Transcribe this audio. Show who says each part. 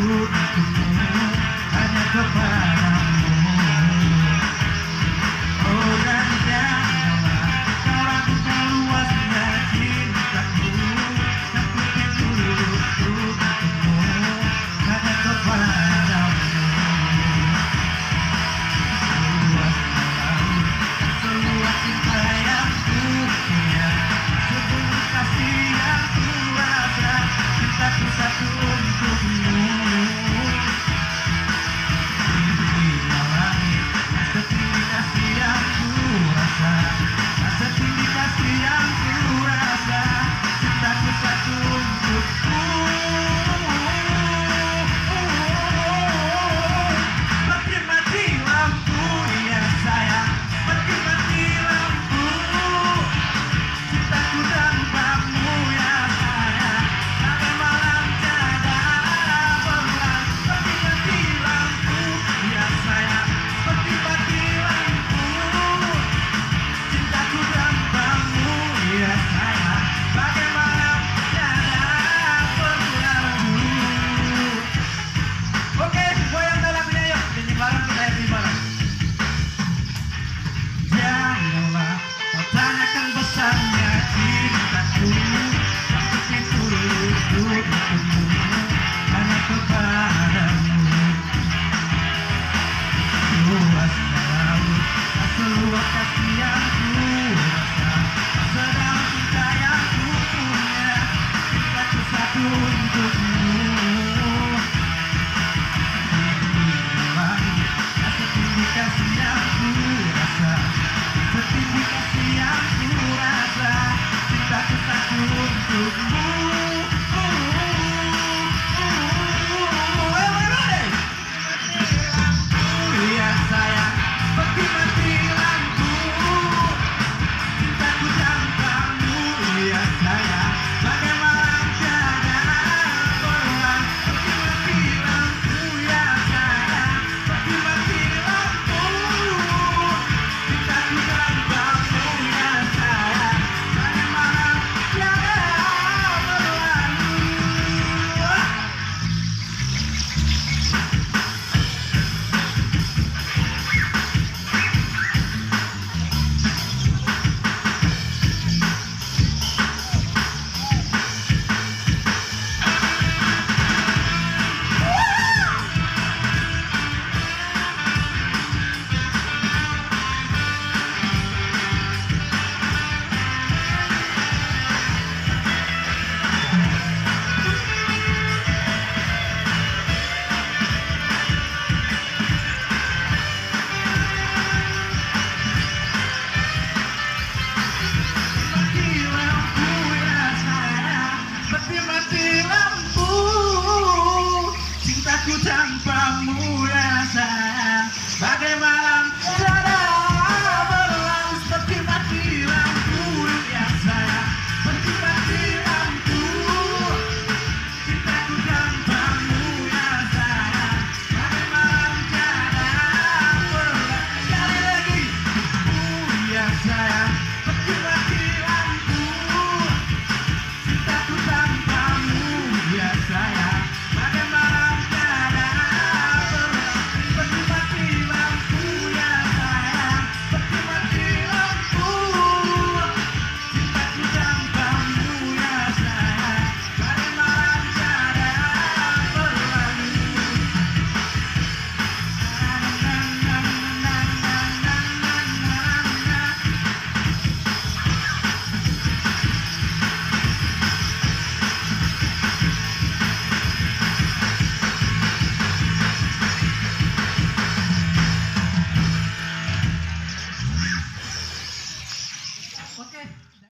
Speaker 1: untukmu, hanya kepadamu. Oh dan janganlah kau ragukan luasnya cintaku, yang ku tulus untukmu, hanya kepadamu. Seluas cinta yang ku punya, sepenuh kasih yang ku rasa, cintaku satu untukmu. Tingginya langit, setinggi kasih yang ku rasa, setinggi kasih yang ku rasa, cintaku satu untukmu. Makin mati lampu ya sayang, makin mati lampu, cintaku tanpamu ya sayang, sampai malam tiada pulang. Makin mati lampu ya sayang, makin mati lampu, cintaku tanpamu ya sayang, bagai malam tiada pulang. Oke, goyang dalam lagunya yuk, nyanyi bareng, kita happy bareng. Janganlah kau tanyakan besarnya cintaku, aku tulus untukmu, hanya kepadamu. Luasnya laut, seluas kasih yang ku rasa, sedalam cinta yang ku punya, cintaku satu untukmu. Setinggi kasih yang ku rasa, setinggi kasih yang ku rasa, cintaku satu untukmu. Ya sayang, seperti mati lampu, cintaku tanpamu ya sayang, bagai malam tiada pulang. Seperti mati lampu ya sayang, seperti mati lampu, cintaku tanpamu ya sayang, bagai malam tiada berlalu. Mati lampu, cintaku tanpa